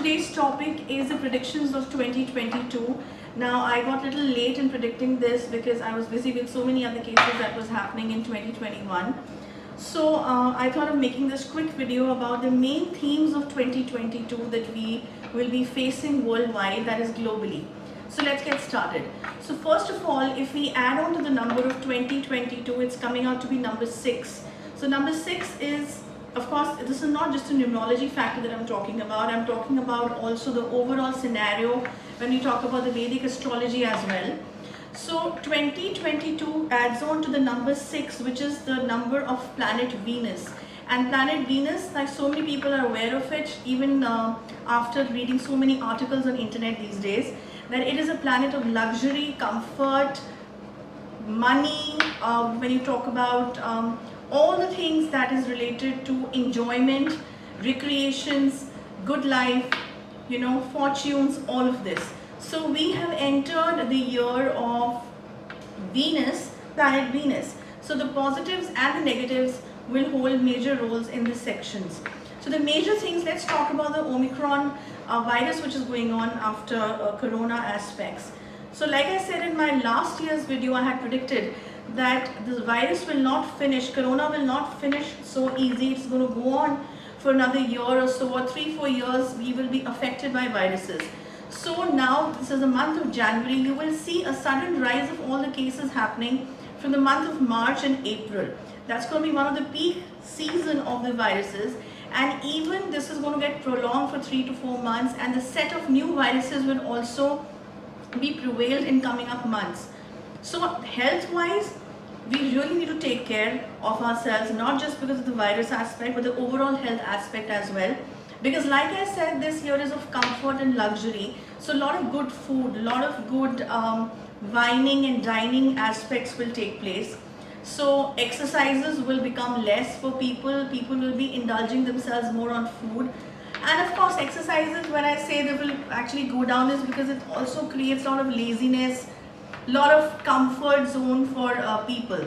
today's topic is the predictions of 2022. Now, I got a little late in predicting this because I was busy with so many other cases that was happening in 2021. So I thought of making this quick video about the main themes of 2022 that we will be facing worldwide, that is globally. So let's get started. So first of all, if we add on to the number of 2022, it's coming out to be number 6. So number 6 is, of course, this is not just a numerology factor that I'm talking about. I'm talking about also the overall scenario when we talk about the Vedic astrology as well. So 2022 adds on to the number 6, which is the number of planet Venus. And planet Venus, like so many people are aware of it, even after reading so many articles on internet these days, that it is a planet of luxury, comfort, money, when you talk about all the things that is related to enjoyment, recreations, good life, fortunes, all of this. So we have entered the year of Venus, planet Venus. So the positives and the negatives will hold major roles in these sections. So the major things, let's talk about the Omicron virus which is going on after corona aspects. So like I said in my last year's video, I had predicted that this virus will not finish, corona will not finish so easy. It's going to go on for another year or so, or 3-4 years we will be affected by viruses. So now this is the month of January, you will see a sudden rise of all the cases happening from the month of March and April. That's going to be one of the peak season of the viruses, and even this is going to get prolonged for 3 to 4 months, and the set of new viruses will also be prevailed in coming up months. So health wise, we really need to take care of ourselves, not just because of the virus aspect, but the overall health aspect as well. Because like I said, this year is of comfort and luxury. So a lot of good food, a lot of good wining and dining aspects will take place. So exercises will become less for people. People will be indulging themselves more on food. And of course, exercises, when I say they will actually go down, is because it also creates a lot of laziness, a lot of comfort zone for people.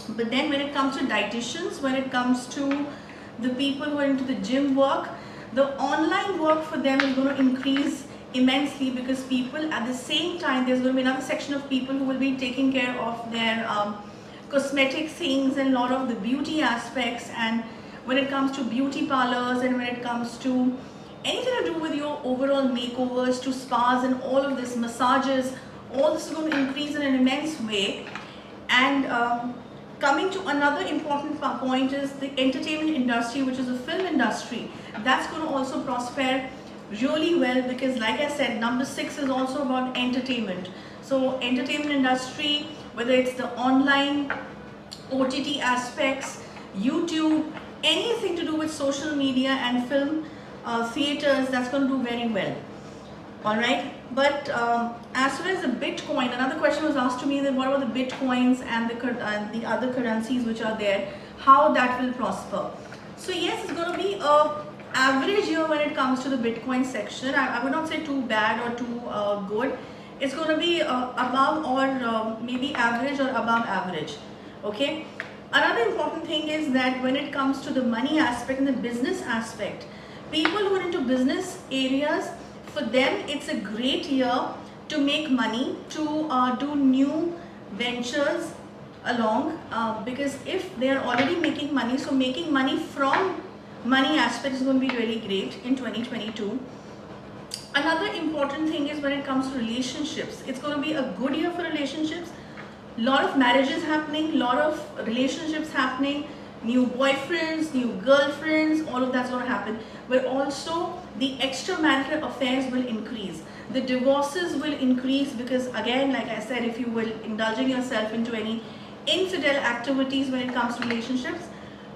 But then when it comes to dietitians, when it comes to the people who are into the gym work, the online work for them is going to increase immensely, because people at the same time, there's going to be another section of people who will be taking care of their cosmetic things and a lot of the beauty aspects. And when it comes to beauty parlors, and when it comes to anything to do with your overall makeovers, to spas and all of this, massages, all this is going to increase in an immense way. And coming to another important point is the entertainment industry, which is the film industry. That's going to also prosper really well, because like I said, number 6 is also about entertainment. So entertainment industry, whether it's the online OTT aspects, YouTube, anything to do with social media and film theaters, that's going to do very well. Alright, but as far as the Bitcoin, another question was asked to me, that what about the Bitcoins and the other currencies which are there, how that will prosper. So yes, it's going to be a average year when it comes to the Bitcoin section. I would not say too bad or too good. It's going to be above or maybe average or above average. Okay. Another important thing is that when it comes to the money aspect and the business aspect, people who are into business areas, for them it's a great year to make money, to do new ventures along, because if they are already making money, so making money from money aspect is going to be really great in 2022. Another important thing is when it comes to relationships, it's going to be a good year for relationships. A lot of marriages happening, a lot of relationships happening, new boyfriends, new girlfriends, all of that's going to happen. But also the extramarital affairs will increase. The divorces will increase, because again, like I said, if you will indulging yourself into any infidel activities when it comes to relationships,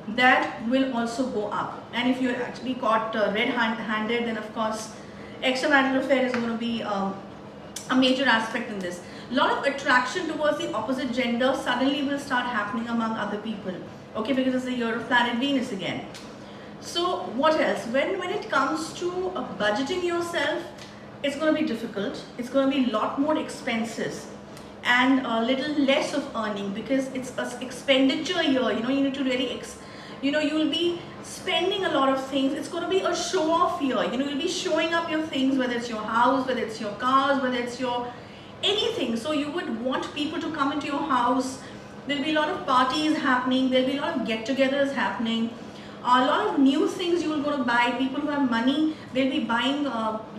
that will also go up. And if you're actually caught red-handed, then of course extramarital affair is going to be a major aspect in this. A lot of attraction towards the opposite gender suddenly will start happening among other people, okay, because it's the year of planet Venus again. So what else? When it comes to budgeting yourself, it's going to be difficult. It's going to be a lot more expenses and a little less of earning, because it's an expenditure year. You need to really You know, you'll be spending a lot of things. It's going to be a show off year. You know, you'll be showing up your things, whether it's your house, whether it's your cars, whether it's your anything. So you would want people to come into your house. There'll be a lot of parties happening. There'll be a lot of get-togethers happening. A lot of new things you will go to buy. People who have money, they'll be buying,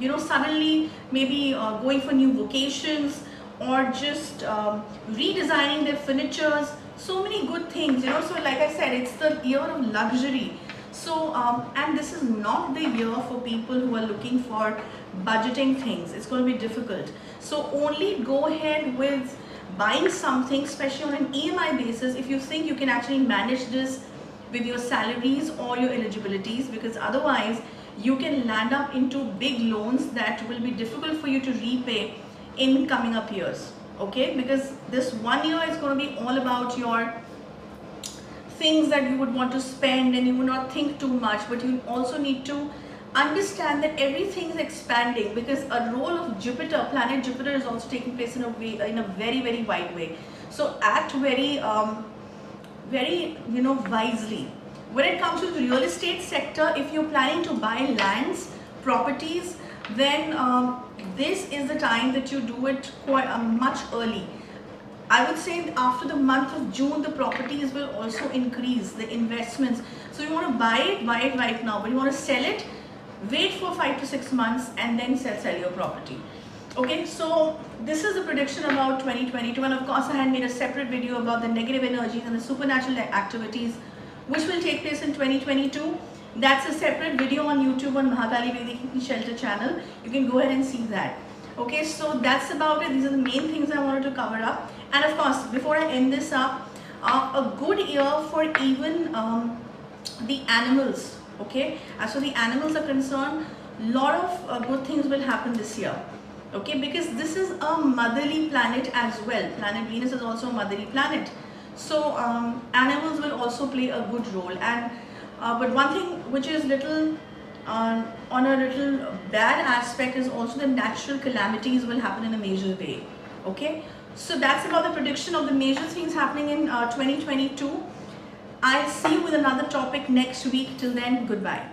you know, suddenly maybe going for new vocations, or just redesigning their furnitures. So many good things, you know. So like I said, it's the year of luxury. So and this is not the year for people who are looking for budgeting things. It's going to be difficult. So only go ahead with buying something, especially on an EMI basis, if you think you can actually manage this with your salaries or your eligibilities, because otherwise you can land up into big loans that will be difficult for you to repay in coming up years. Okay, because this 1 year is going to be all about your things that you would want to spend, and you would not think too much, but you also need to understand that everything is expanding, because a role of Jupiter, planet Jupiter, is also taking place in a way, in a very, very wide way. So act very very, you know, wisely. When it comes to the real estate sector, if you're planning to buy lands, properties, then this is the time that you do it quite much early. I would say after the month of June, the properties will also increase, the investments. So you want to buy it right now, but you want to sell it, wait for 5 to 6 months and then sell your property. Okay, so this is the prediction about 2022, and of course I had made a separate video about the negative energies and the supernatural activities which will take place in 2022. That's a separate video on YouTube on Mahakali Vedic Shelter channel. You can go ahead and see that. Okay, so that's about it. These are the main things I wanted to cover up. And of course, before I end this up, a good year for even the animals. Okay, as for the animals are concerned, lot of good things will happen this year. Okay, because this is a motherly planet as well. Planet Venus is also a motherly planet. So animals will also play a good role. And but one thing which is little on a little bad aspect is also the natural calamities will happen in a major way. Okay, so that's about the prediction of the major things happening in 2022. I'll see you with another topic next week. Till then, goodbye.